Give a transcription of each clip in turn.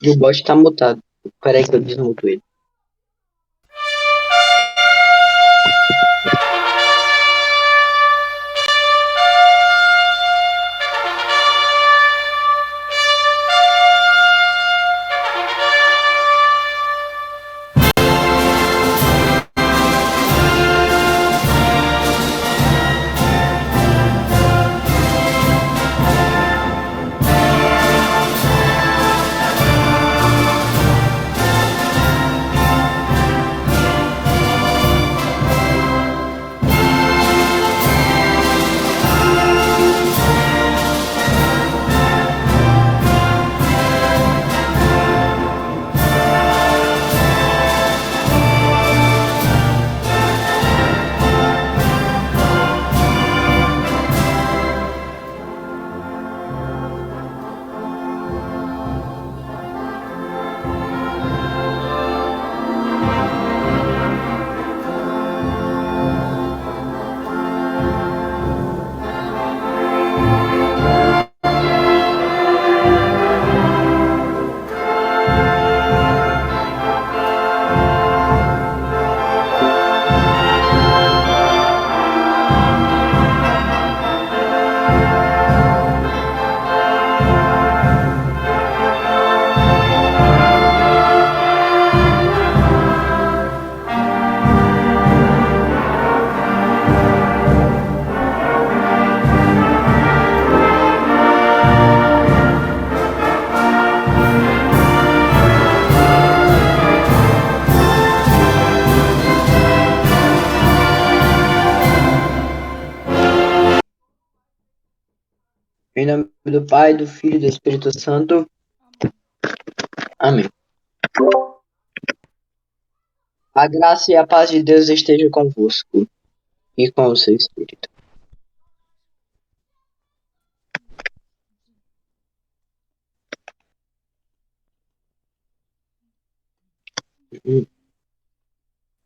E o bot tá mutado. Peraí que eu desmuto ele. Em nome do Pai, do Filho e do Espírito Santo. Amém. A graça e a paz de Deus esteja convosco e com o seu Espírito.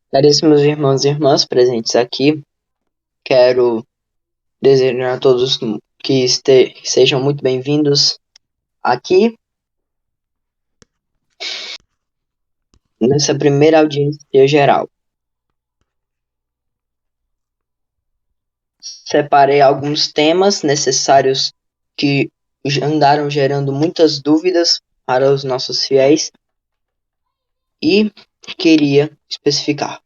Caríssimos irmãos e irmãs presentes aqui, quero desejar a todos que sejam muito bem-vindos aqui nessa primeira audiência geral. Separei alguns temas necessários que andaram gerando muitas dúvidas para os nossos fiéis e queria especificar.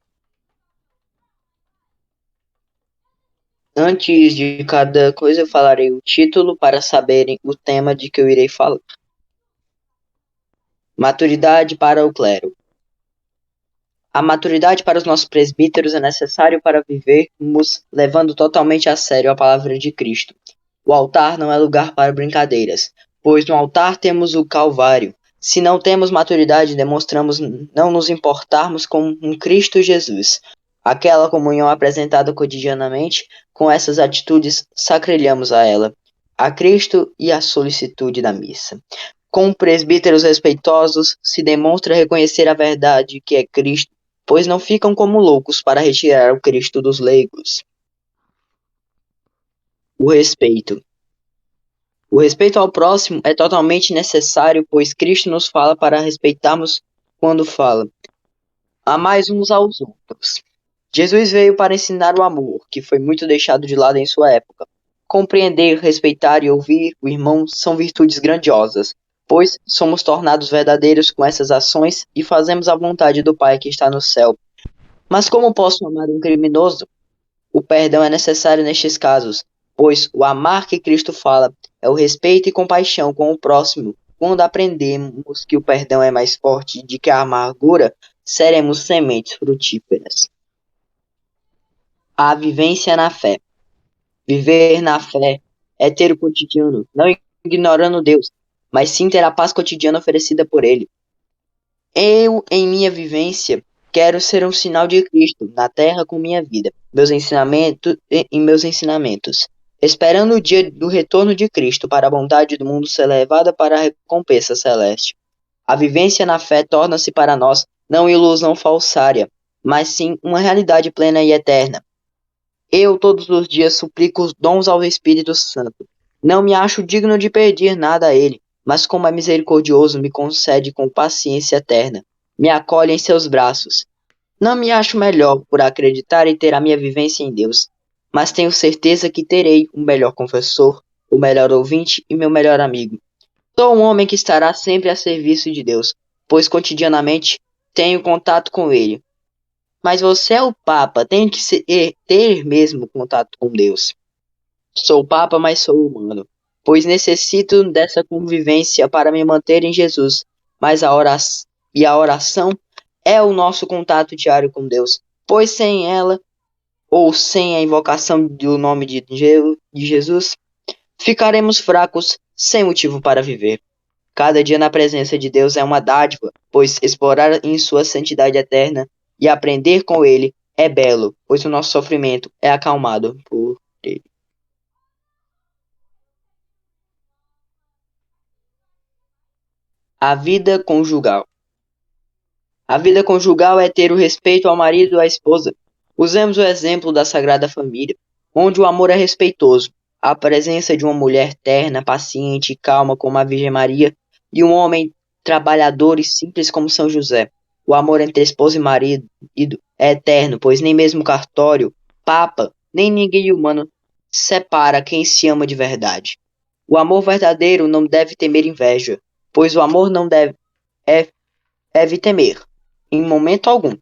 Antes de cada coisa, eu falarei o título para saberem o tema de que eu irei falar. Maturidade para o clero. A maturidade para os nossos presbíteros é necessário para vivermos levando totalmente a sério a palavra de Cristo. O altar não é lugar para brincadeiras, pois no altar temos o Calvário. Se não temos maturidade, demonstramos não nos importarmos com um Cristo Jesus. Aquela comunhão apresentada cotidianamente, com essas atitudes, sacrilhamos a ela, a Cristo e a solicitude da missa. Com presbíteros respeitosos, se demonstra reconhecer a verdade que é Cristo, pois não ficam como loucos para retirar o Cristo dos leigos. O respeito. O respeito ao próximo é totalmente necessário, pois Cristo nos fala para respeitarmos quando fala. Amais uns aos outros. Jesus veio para ensinar o amor, que foi muito deixado de lado em sua época. Compreender, respeitar e ouvir o irmão são virtudes grandiosas, pois somos tornados verdadeiros com essas ações e fazemos a vontade do Pai que está no céu. Mas como posso amar um criminoso? O perdão é necessário nestes casos, pois o amar que Cristo fala é o respeito e compaixão com o próximo. Quando aprendemos que o perdão é mais forte do que a amargura, seremos sementes frutíferas. A vivência na fé. Viver na fé é ter o cotidiano, não ignorando Deus, mas sim ter a paz cotidiana oferecida por Ele. Eu, em minha vivência, quero ser um sinal de Cristo na terra com minha vida, meus ensinamentos, esperando o dia do retorno de Cristo para a bondade do mundo ser levada para a recompensa celeste. A vivência na fé torna-se para nós não ilusão falsária, mas sim uma realidade plena e eterna. Eu todos os dias suplico os dons ao Espírito Santo, Não me acho digno de pedir nada a ele, mas como é misericordioso, me concede com paciência eterna, me acolhe em seus braços. Não me acho melhor por acreditar e ter a minha vivência em Deus, mas tenho certeza que terei o melhor confessor, o melhor ouvinte e meu melhor amigo. Sou um homem que estará sempre a serviço de Deus, pois cotidianamente tenho contato com ele. Mas você é o Papa, tem que ter mesmo contato com Deus. Sou Papa, mas sou humano, pois necessito dessa convivência para me manter em Jesus. Mas a oração é o nosso contato diário com Deus, pois sem ela, ou sem a invocação do nome de Jesus, ficaremos fracos, sem motivo para viver. Cada dia na presença de Deus é uma dádiva, pois explorar em sua santidade eterna e aprender com ele é belo, pois o nosso sofrimento é acalmado por ele. A vida conjugal. A vida conjugal é ter o respeito ao marido e à esposa. Usemos o exemplo da Sagrada Família, onde o amor é respeitoso. A presença de uma mulher terna, paciente e calma como a Virgem Maria e um homem trabalhador e simples como São José. O amor entre esposa e marido é eterno, pois nem mesmo cartório, papa, nem ninguém humano separa quem se ama de verdade. O amor verdadeiro não deve temer inveja, pois o amor não é, deve temer, em momento algum,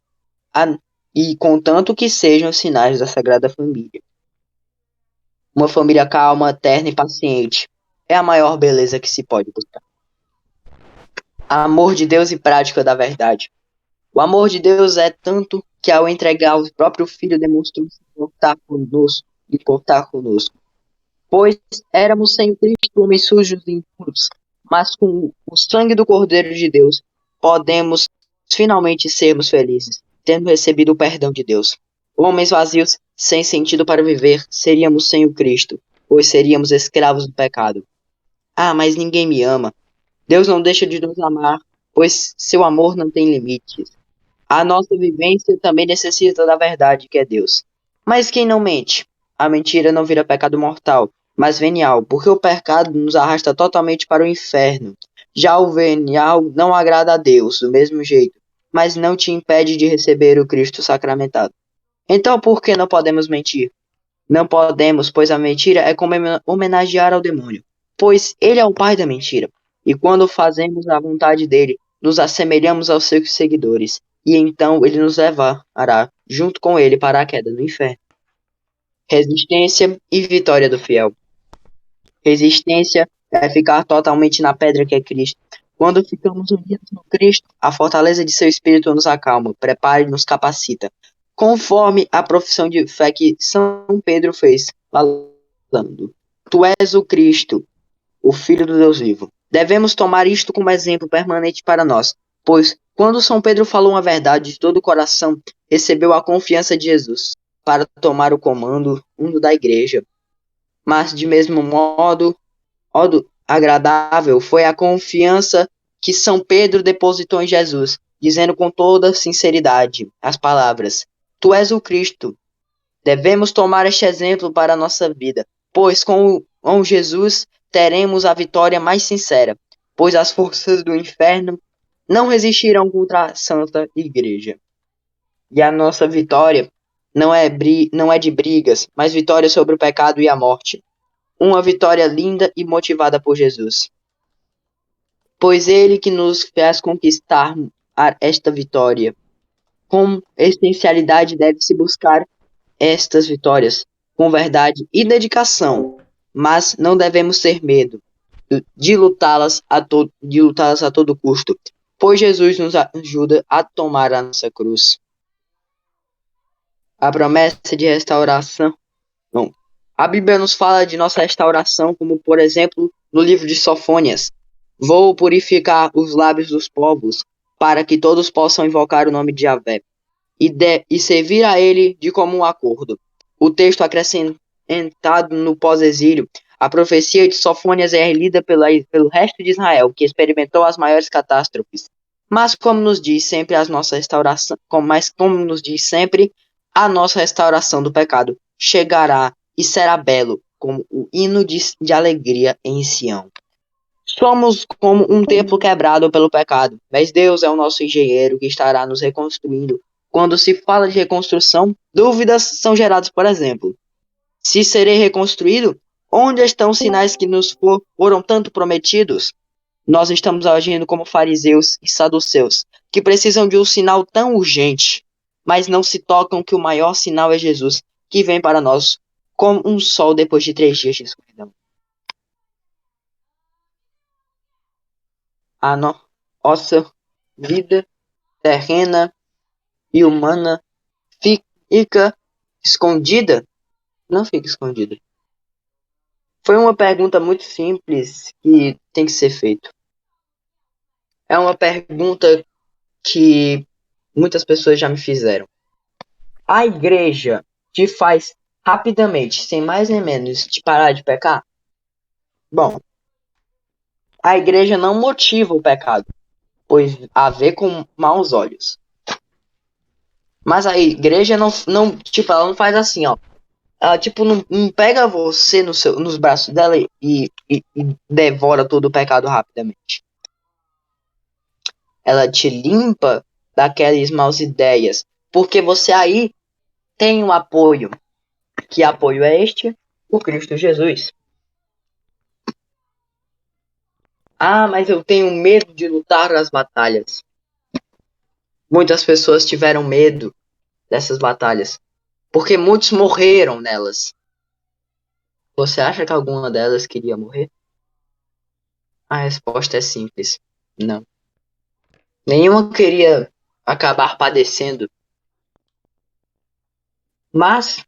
a- e contanto que sejam sinais da Sagrada Família. Uma família calma, terna e paciente é a maior beleza que se pode buscar. Amor de Deus e prática da verdade. O amor de Deus é tanto que ao entregar o próprio Filho demonstrou se importar conosco. Pois éramos sem Cristo homens sujos e impuros, mas com o sangue do Cordeiro de Deus podemos finalmente sermos felizes, tendo recebido o perdão de Deus. Homens vazios, sem sentido para viver, seríamos sem o Cristo, pois seríamos escravos do pecado. Ah, mas ninguém me ama. Deus não deixa de nos amar, pois seu amor não tem limites. A nossa vivência também necessita da verdade, que é Deus. Mas quem não mente? A mentira não vira pecado mortal, mas venial, porque o pecado nos arrasta totalmente para o inferno. Já o venial não agrada a Deus, do mesmo jeito, mas não te impede de receber o Cristo sacramentado. Então por que não podemos mentir? Não podemos, pois a mentira é como homenagear ao demônio, pois ele é o pai da mentira. E quando fazemos a vontade dele, nos assemelhamos aos seus seguidores, e então ele nos levará junto com ele para a queda no inferno. Resistência e vitória do fiel. Resistência é ficar totalmente na pedra que é Cristo. Quando ficamos unidos no Cristo, a fortaleza de seu Espírito nos acalma, prepara e nos capacita, conforme a profissão de fé que São Pedro fez, falando: Tu és o Cristo, o Filho do Deus vivo. Devemos tomar isto como exemplo permanente para nós, pois quando São Pedro falou uma verdade de todo o coração, recebeu a confiança de Jesus para tomar o comando da igreja. Mas de mesmo modo agradável foi a confiança que São Pedro depositou em Jesus, dizendo com toda sinceridade as palavras: Tu és o Cristo. Devemos tomar este exemplo para a nossa vida, pois com Jesus teremos a vitória mais sincera, pois as forças do inferno não resistirão contra a Santa Igreja. E a nossa vitória não é de brigas, mas vitória sobre o pecado e a morte. Uma vitória linda e motivada por Jesus. Pois ele que nos fez conquistar esta vitória. Com essencialidade deve-se buscar estas vitórias, com verdade e dedicação, mas não devemos ter medo de lutá-las a todo custo, pois Jesus nos ajuda a tomar a nossa cruz. A promessa de restauração. Bom, a Bíblia nos fala de nossa restauração, como por exemplo no livro de Sofônias. Vou purificar os lábios dos povos, para que todos possam invocar o nome de Yahvé, e servir a ele de comum acordo. O texto acrescentado no pós-exílio, a profecia de Sofônias é lida pelo resto de Israel, que experimentou as maiores catástrofes. Mas como nos diz sempre a nossa restauração do pecado chegará e será belo, como o hino de alegria em Sião. Somos como um templo quebrado pelo pecado, mas Deus é o nosso engenheiro que estará nos reconstruindo. Quando se fala de reconstrução, dúvidas são geradas, por exemplo. Se serei reconstruído, onde estão os sinais que nos foram tanto prometidos? Nós estamos agindo como fariseus e saduceus, que precisam de um sinal tão urgente, mas não se tocam que o maior sinal é Jesus, que vem para nós como um sol depois de 3 dias de escuridão. A nossa vida terrena e humana fica escondida? Não fica escondida. Foi uma pergunta muito simples que tem que ser feita. É uma pergunta que muitas pessoas já me fizeram. A igreja te faz rapidamente, sem mais nem menos, te parar de pecar? Bom, a igreja não motiva o pecado, pois a vê com maus olhos. Mas a igreja não, tipo, ela não faz assim, ó. Ela, tipo, não pega você nos braços dela e devora todo o pecado rapidamente. Ela te limpa daquelas maus ideias, porque você aí tem um apoio. Que apoio é este? O Cristo Jesus. Ah, mas eu tenho medo de lutar as batalhas. Muitas pessoas tiveram medo dessas batalhas, porque muitos morreram nelas. Você acha que alguma delas queria morrer? A resposta é simples: não. Nenhuma queria acabar padecendo. Mas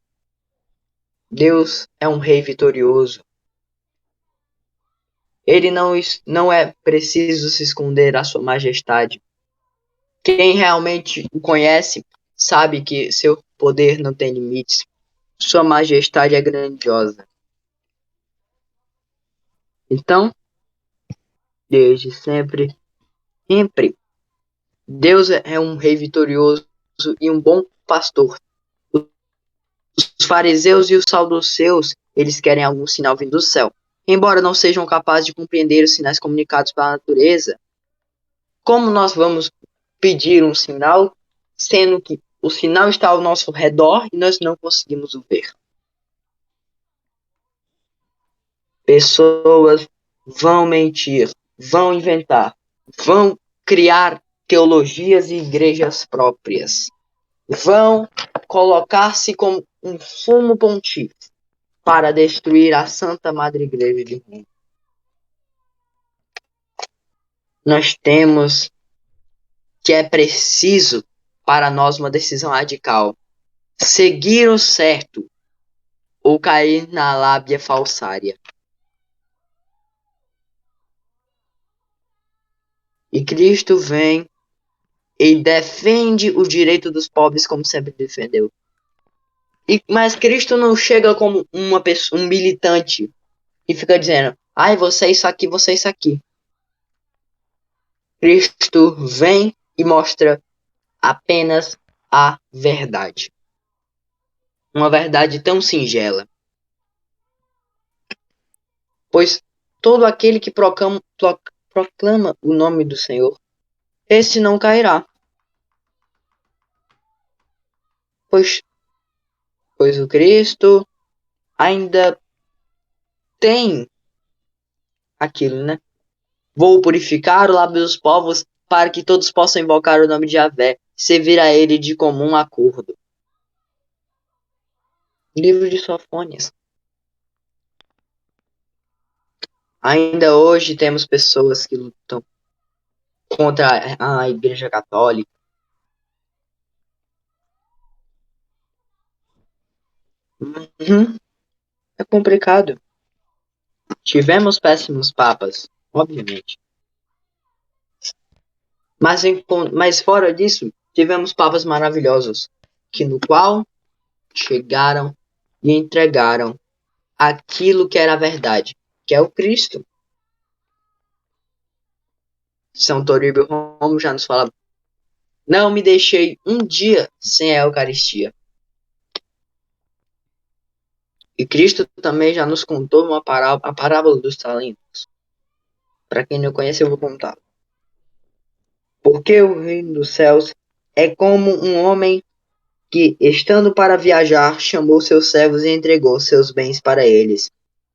Deus é um rei vitorioso. Ele não é preciso se esconder à sua majestade. Quem realmente o conhece sabe que seu poder não tem limites. Sua majestade é grandiosa. Então, desde sempre, Deus é um rei vitorioso e um bom pastor. Os fariseus e os saduceus, eles querem algum sinal vindo do céu. Embora não sejam capazes de compreender os sinais comunicados pela natureza, como nós vamos pedir um sinal, sendo que o sinal está ao nosso redor e nós não conseguimos o ver? Pessoas vão mentir, vão inventar, vão criar teologias e igrejas próprias, vão colocar-se como um sumo pontífice para destruir a Santa Madre Igreja de Roma. Nós temos que é preciso para nós uma decisão radical: seguir o certo ou cair na lábia falsária. E Cristo vem e defende o direito dos pobres como sempre defendeu. Mas Cristo não chega como uma pessoa, um militante e fica dizendo: ai, você é isso aqui, você é isso aqui. Cristo vem e mostra apenas a verdade. Uma verdade tão singela. Pois todo aquele que proclama o nome do Senhor, esse não cairá. Pois o Cristo ainda tem aquilo, né? Vou purificar o lábio dos povos para que todos possam invocar o nome de Yahvé, servir a ele de comum acordo. Livro de Sofônias. Ainda hoje temos pessoas que lutam contra a Igreja Católica. Uhum. É complicado. Tivemos péssimos papas, obviamente. Mas fora disso, tivemos papas maravilhosos, que no qual chegaram e entregaram aquilo que era a verdade, que é o Cristo. São Toribio Romo já nos fala: não me deixei um dia sem a Eucaristia. E Cristo também já nos contou a parábola dos talentos. Para quem não conhece, eu vou contar. Porque o reino dos céus é como um homem que, estando para viajar, chamou seus servos e entregou seus bens para eles.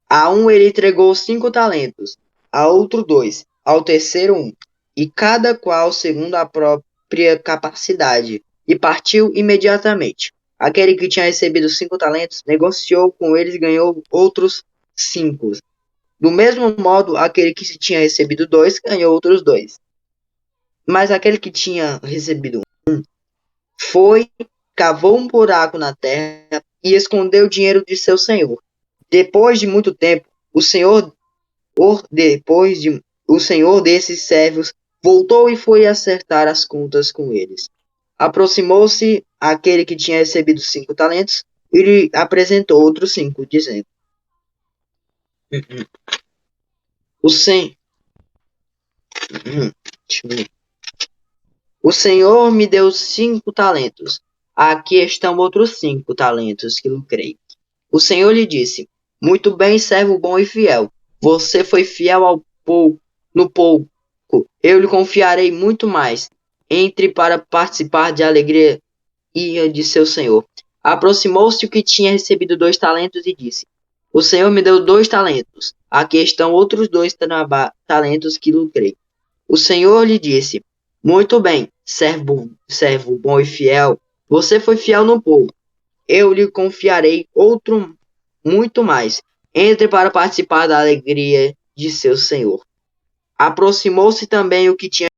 A um ele entregou 5 talentos, a outro 2, ao terceiro 1, e cada qual segundo a própria capacidade, e partiu imediatamente. Aquele que tinha recebido 5 talentos negociou com eles e ganhou outros 5. Do mesmo modo, aquele que tinha recebido 2 ganhou outros 2. Mas aquele que tinha recebido foi, cavou um buraco na terra e escondeu o dinheiro de seu senhor. Depois de muito tempo, o senhor desses servos voltou e foi acertar as contas com eles. Aproximou-se aquele que tinha recebido 5 talentos e lhe apresentou outros 5, dizendo: O sen... o Senhor me deu 5 talentos. Aqui estão outros 5 talentos que lucrei. O Senhor lhe disse: Muito bem, servo bom e fiel. Você foi fiel no pouco. Eu lhe confiarei muito mais. Entre para participar de alegria de seu senhor. Aproximou-se o que tinha recebido 2 talentos e disse: O Senhor me deu 2 talentos. Aqui estão outros 2 talentos que lucrei. O Senhor lhe disse: Muito bem, servo bom e fiel. Você foi fiel no pouco. Eu lhe confiarei outro muito mais. Entre para participar da alegria de seu senhor. Aproximou-se também o que tinha